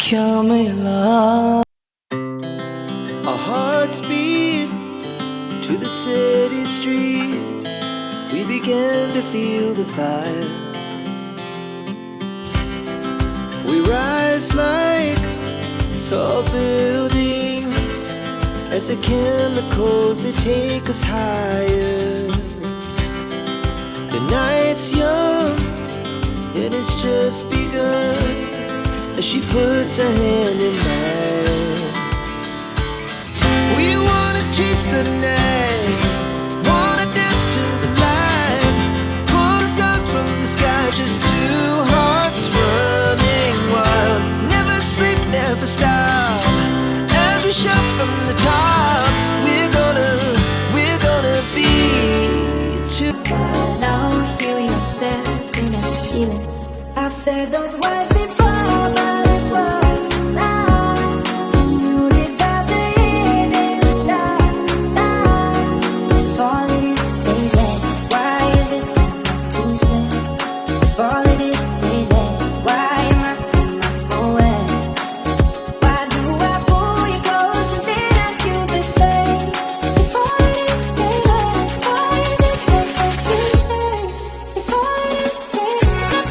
chiamerà. Our hearts beat to the city streets. We began to feel the fire. We rise like tall buildings as the chemicals, they take us higher. The night's young and it's just begun as she puts her hand in mine. We wanna chase the